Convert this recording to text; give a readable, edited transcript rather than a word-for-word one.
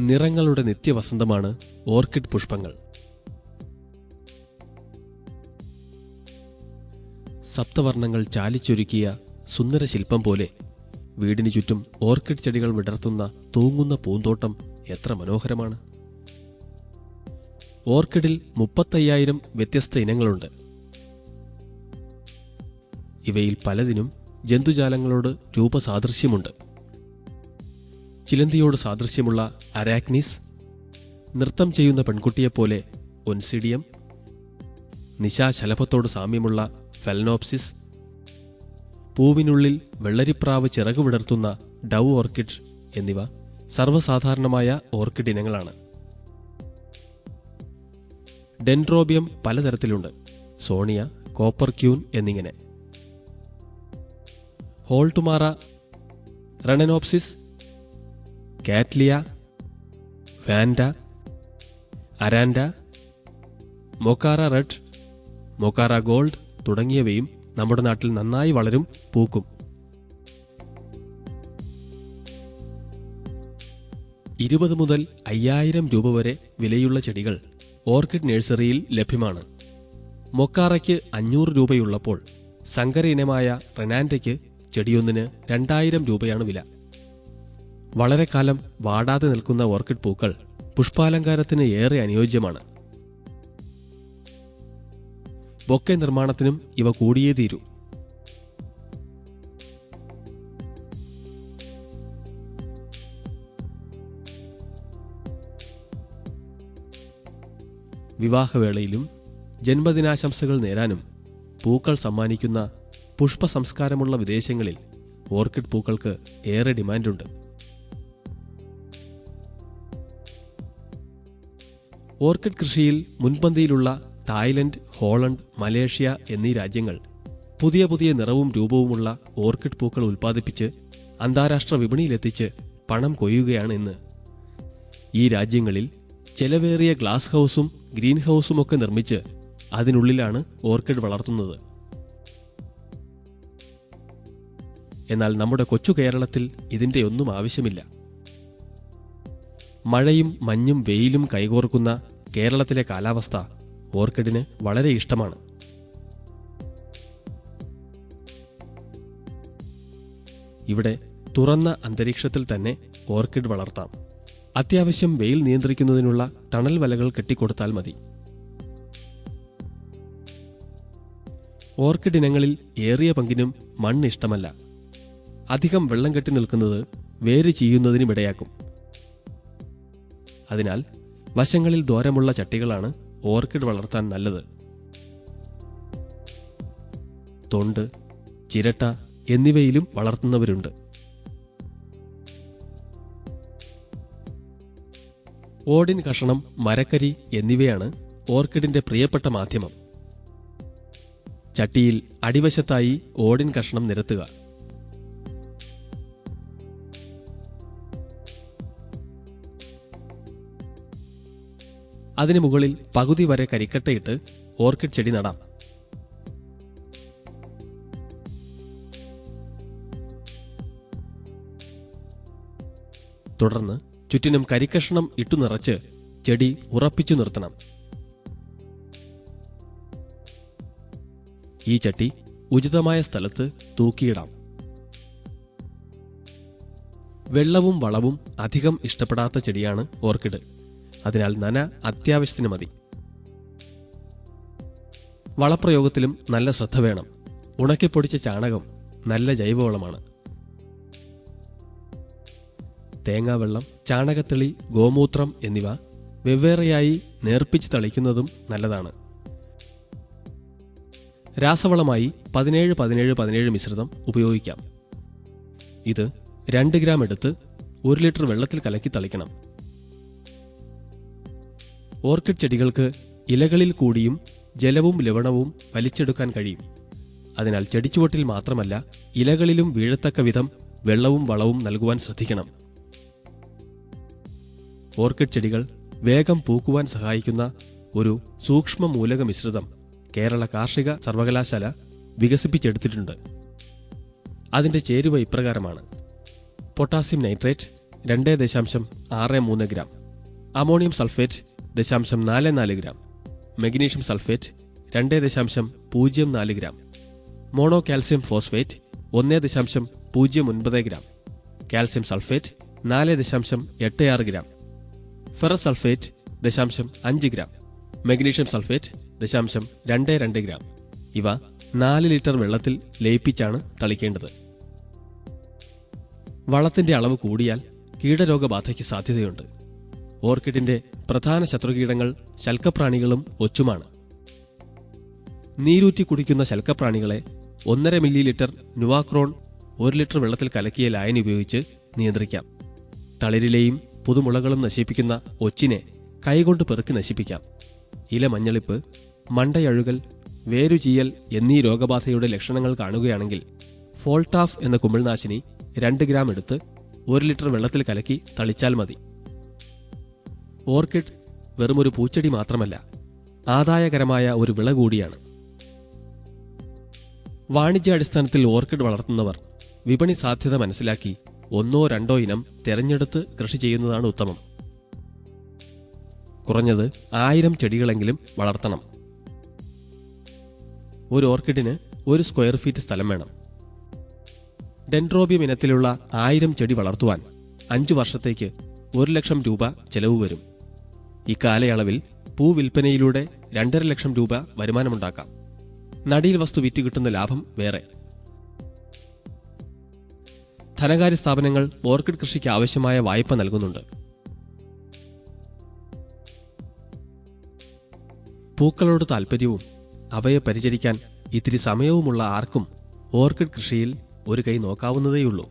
നിറങ്ങളുടെ നിത്യവസന്തമാണ് ഓർക്കിഡ് പുഷ്പങ്ങൾ. സപ്തവർണ്ണങ്ങൾ ചാലിച്ചൊരുക്കിയ സുന്ദര ശില്പം പോലെ വീടിനു ചുറ്റും ഓർക്കിഡ് ചെടികൾ വിടർത്തുന്ന തൂങ്ങുന്ന പൂന്തോട്ടം എത്ര മനോഹരമാണ്. ഓർക്കിഡിൽ 35,000 വ്യത്യസ്ത ഇനങ്ങളുണ്ട്. ഇവയിൽ പലതിനും ജന്തുജാലങ്ങളോട് രൂപസാദൃശ്യമുണ്ട്. ചിലന്തിയോട് സാദൃശ്യമുള്ള അരാക്നീസ്, നൃത്തം ചെയ്യുന്ന പെൺകുട്ടിയെപ്പോലെ ഒൻസിഡിയം, നിശാശലഭത്തോട് സാമ്യമുള്ള ഫെലനോപ്സിസ്, പൂവിനുള്ളിൽ വെള്ളരിപ്രാവ് ചിറകു വിടർത്തുന്ന ഡവ് ഓർക്കിഡ് എന്നിവ സർവ്വസാധാരണമായ ഓർക്കിഡ് ഇനങ്ങളാണ്. ഡെൻഡ്രോബിയം പലതരത്തിലുണ്ട്. സോണിയ, കോപ്പർ ക്യൂൻ എന്നിങ്ങനെ. ഹോൾട്ടുമാറ, റെനനോപ്സിസ്, cattleya, Wanda, അരാൻഡ, Mokara red, Mokara gold തുടങ്ങിയവയും നമ്മുടെ നാട്ടിൽ നന്നായി വളരും, പൂക്കും. 20 മുതൽ 5,000 രൂപ വരെ വിലയുള്ള ചെടികൾ ഓർക്കിഡ് നഴ്സറിയിൽ ലഭ്യമാണ്. മൊക്കാറയ്ക്ക് 500 രൂപയുള്ളപ്പോൾ സങ്കര ഇനമായ റെനാൻഡയ്ക്ക് ചെടിയൊന്നിന് 2,000 രൂപയാണ് വില. വളരെ കാലം വാടാതെ നിൽക്കുന്ന ഓർക്കിഡ് പൂക്കൾ പുഷ്പാലങ്കാരത്തിന് ഏറെ അനുയോജ്യമാണ്. ബൊക്കെ നിർമ്മാണത്തിനും ഇവ കൂടിയേ തീരൂ. വിവാഹവേളയിലും ജന്മദിനാശംസകൾ നേരാനും പൂക്കൾ സമ്മാനിക്കുന്ന പുഷ്പസംസ്കാരമുള്ള വിദേശങ്ങളിൽ ഓർക്കിഡ് പൂക്കൾക്ക് ഏറെ ഡിമാൻഡുണ്ട്. ഓർക്കിഡ് കൃഷിയിൽ മുൻപന്തിയിലുള്ള തായ്ലൻഡ്, ഹോളണ്ട്, മലേഷ്യ എന്നീ രാജ്യങ്ങൾ പുതിയ പുതിയ നിറവും രൂപവുമുള്ള ഓർക്കിഡ് പൂക്കൾ ഉൽപ്പാദിപ്പിച്ച് അന്താരാഷ്ട്ര വിപണിയിലെത്തിച്ച് പണം കൊയ്യുകയാണ് ഇന്ന്. ഈ രാജ്യങ്ങളിൽ ചെലവേറിയ ഗ്ലാസ് ഹൗസും ഗ്രീൻ ഹൗസുമൊക്കെ നിർമ്മിച്ച് അതിനുള്ളിലാണ് ഓർക്കിഡ് വളർത്തുന്നത്. എന്നാൽ നമ്മുടെ കൊച്ചു കേരളത്തിൽ ഇതിൻ്റെയൊന്നും ആവശ്യമില്ല. മഴയും മഞ്ഞും വെയിലും കൈകോർക്കുന്ന കേരളത്തിലെ കാലാവസ്ഥ ഓർക്കിഡിന് വളരെ ഇഷ്ടമാണ്. ഇവിടെ തുറന്ന അന്തരീക്ഷത്തിൽ തന്നെ ഓർക്കിഡ് വളർത്താം. അത്യാവശ്യം വെയിൽ നിയന്ത്രിക്കുന്നതിനുള്ള തണൽ വലകൾ കെട്ടിക്കൊടുത്താൽ മതി. ഓർക്കിഡ് ഇനങ്ങളിൽ ഏറിയ പങ്കിനും മണ്ണ് ഇഷ്ടമല്ല. അധികം വെള്ളം കെട്ടി നിൽക്കുന്നത് വേര് ചീയുന്നതിനുമിടയാക്കും. അതിനാൽ വശങ്ങളിൽ ദ്വാരമുള്ള ചട്ടികളാണ് ഓർക്കിഡ് വളർത്താൻ നല്ലത്. തൊണ്ട്, ചിരട്ട എന്നിവയിലും വളർത്തുന്നവരുണ്ട്. ഓടിൻ കഷണം, മരക്കരി എന്നിവയാണ് ഓർക്കിഡിന്റെ പ്രിയപ്പെട്ട മാധ്യമം. ചട്ടിയിൽ അടിവശത്തായി ഓടിൻ കഷണം നിരത്തുക. അതിനു മുകളിൽ പകുതി വരെ കരിക്കട്ടയിട്ട് ഓർക്കിഡ് ചെടി നടാം. തുടർന്ന് ചുറ്റിനും കരിക്കഷണം ഇട്ടു നിറച്ച് ചെടി ഉറപ്പിച്ചു നിർത്തണം. ഈ ചട്ടി ഉചിതമായ സ്ഥലത്ത് തൂക്കിയിടാം. വെള്ളവും വളവും അധികം ഇഷ്ടപ്പെടാത്ത ചെടിയാണ് ഓർക്കിഡ്. അതിനാൽ നന അത്യാവശ്യത്തിന് മതി. വളപ്രയോഗത്തിലും നല്ല ശ്രദ്ധ വേണം. ഉണക്കിപ്പൊടിച്ച ചാണകം നല്ല ജൈവവളമാണ്. തേങ്ങാവെള്ളം, ചാണകത്തെളി, ഗോമൂത്രം എന്നിവ വെവ്വേറെയായി നേർപ്പിച്ച് തളിക്കുന്നതും നല്ലതാണ്. രാസവളമായി 17-17-17 മിശ്രിതം ഉപയോഗിക്കാം. ഇത് 2 ഗ്രാം എടുത്ത് 1 ലിറ്റർ വെള്ളത്തിൽ കലക്കി തളിക്കണം. ഓർക്കിഡ് ചെടികൾക്ക് ഇലകളിൽ കൂടിയും ജലവും ലവണവും വലിച്ചെടുക്കാൻ കഴിയും. അതിനാൽ ചെടിച്ചുവട്ടിൽ മാത്രമല്ല ഇലകളിലും വീഴത്തക്ക വിധം വെള്ളവും വളവും നൽകുവാൻ ശ്രദ്ധിക്കണം. ഓർക്കിഡ് ചെടികൾ വേഗം പൂക്കുവാൻ സഹായിക്കുന്ന ഒരു സൂക്ഷ്മ മൂലക മിശ്രിതം കേരള കാർഷിക സർവകലാശാല വികസിപ്പിച്ചെടുത്തിട്ടുണ്ട്. അതിന്റെ ചേരുവ ഇപ്രകാരമാണ്: potassium nitrate 2.63 gram, ammonium sulphate 0.44 gram, magnesium sulphate 2.04 gram, mono calcium phosphate 1.09 gram, calcium sulphate 4.86 gram, ferrous sulphate 0.5 gram, magnesium sulphate 0.22 gram. ഇവ 4 ലിറ്റർ വെള്ളത്തിൽ ലയിപ്പിച്ചാണ് തളിക്കേണ്ടത്. വളത്തിന്റെ അളവ് കൂടിയാൽ കീടരോഗബാധയ്ക്ക് സാധ്യതയുണ്ട്. ഓർക്കിഡിന്റെ പ്രധാന ശത്രുകീടങ്ങൾ ശൽക്കപ്രാണികളും ഒച്ചുമാണ്. നീരൂറ്റി കുടിക്കുന്ന ശൽക്കപ്രാണികളെ 1.5 മില്ലി ലിറ്റർ നുവാക്രോൺ 1 ലിറ്റർ വെള്ളത്തിൽ കലക്കിയ ലായനി ഉപയോഗിച്ച് നിയന്ത്രിക്കാം. തളിരിലെയും പുതുമുളകളും നശിപ്പിക്കുന്ന ഒച്ചിനെ കൈകൊണ്ട് പെറുക്കി നശിപ്പിക്കാം. ഇല മഞ്ഞളിപ്പ്, മണ്ടയഴുകൽ, വേരുചീയൽ എന്നീ രോഗബാധയുടെ ലക്ഷണങ്ങൾ കാണുകയാണെങ്കിൽ ഫോൾട്ടാഫ് എന്ന കുമിൾനാശിനി 2 ഗ്രാം എടുത്ത് 1 ലിറ്റർ വെള്ളത്തിൽ കലക്കി തളിച്ചാൽ മതി. ഓർക്കിഡ് വെറുമൊരു പൂച്ചെടി മാത്രമല്ല, ആദായകരമായ ഒരു വിള കൂടിയാണ്. വാണിജ്യാടിസ്ഥാനത്തിൽ ഓർക്കിഡ് വളർത്തുന്നവർ വിപണി സാധ്യത മനസ്സിലാക്കി 1-2 ഇനം തെരഞ്ഞെടുത്ത് കൃഷി ചെയ്യുന്നതാണ് ഉത്തമം. കുറഞ്ഞത് 1000 ചെടികളെങ്കിലും വളർത്തണം. ഒരു ഓർക്കിഡിന് 1 സ്ക്വയർ ഫീറ്റ് സ്ഥലം വേണം. ഡെൻഡ്രോബിയം ഇനത്തിലുള്ള 1000 ചെടി വളർത്തുവാൻ 5 വർഷത്തേക്ക് 1 ലക്ഷം രൂപ ചെലവ് വരും. ഇക്കാലയളവിൽ പൂവിൽപ്പനയിലൂടെ 2.5 ലക്ഷം രൂപ വരുമാനമുണ്ടാക്കാം. നടീൽ വസ്തു വിറ്റ് കിട്ടുന്ന ലാഭം വേറെ. ധനകാര്യ സ്ഥാപനങ്ങൾ ഓർക്കിഡ് കൃഷിക്ക് ആവശ്യമായ വായ്പ നൽകുന്നുണ്ട്. പൂക്കളോട് താൽപ്പര്യവും അവയെ പരിചരിക്കാൻ ഇത്തിരി സമയവുമുള്ള ആർക്കും ഓർക്കിഡ് കൃഷിയിൽ ഒരു കൈ നോക്കാവുന്നതേയുള്ളൂ.